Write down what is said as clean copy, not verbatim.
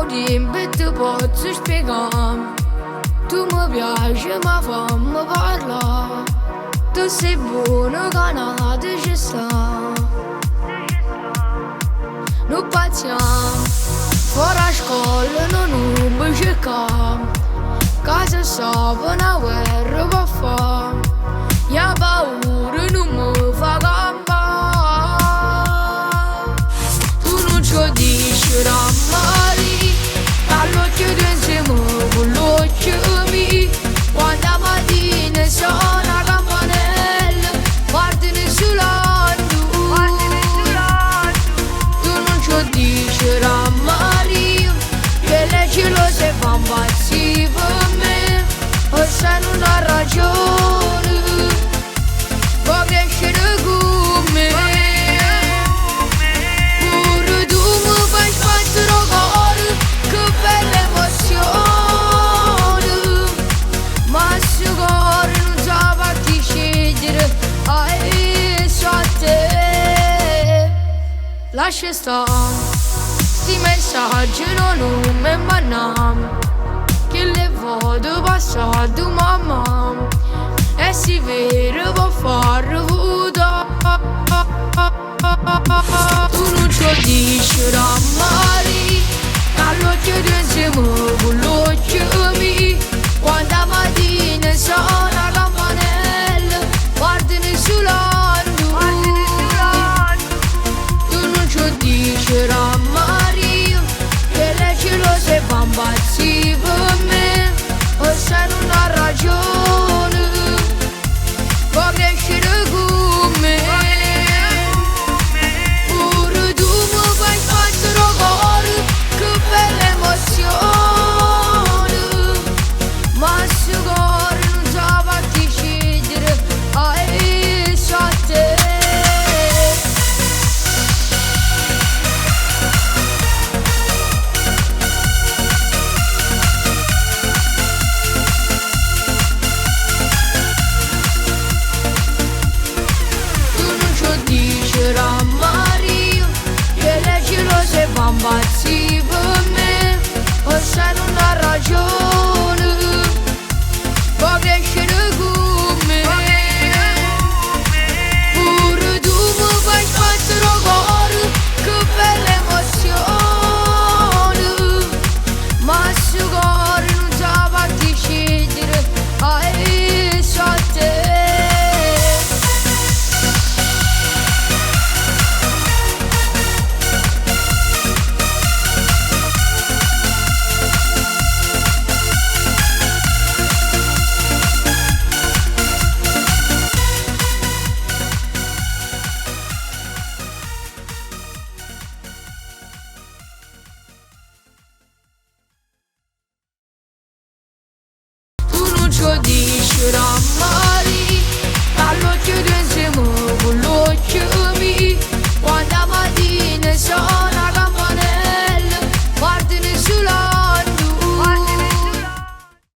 limbi ti posso spiegare. Tu mi piaci ma fammi parlare. Tu sei buono che nada ci sta. Non passiamo fuori a scuola, non mi cercare. Casa stava una guerra per fare. Io paura non mi fa campare. Tu non ci dici rammari, dall'occhio tu insieme con l'occhio mio. Quando la mattina suona la campanella, guardami sull'alto. Tu non ci dici rammari, che le gelose fa impazzire per me. O se non ha ragione, può crescere con me. Pure tu mi fai sbattere il cuore, che bella emozione. Ma se cuore non sa farti scegliere, so a te. Lascia stare, sti messaggi non mi mandano. Che le foto passate mamma, e si vede può far vuoto. Tu non ci dici rammari, dall'occhio tu insieme con l'occhio mio. Quando la mattina suona la campanella, guardami sull'alto. Tu non ci dici rammari, che le gelose fa impazzire per me. O se non ha ragione, può crescere con me. Pure tu mi fai sbattere il cuore, che bella emozione. Ma se cuore non sa farti scegliere, so a te. Rammari, che le gelose fa impazzire per me. O se non ha ragione, può crescere con me. Pure tu mi fai sbattere il cuore, che bella emozione. Ma se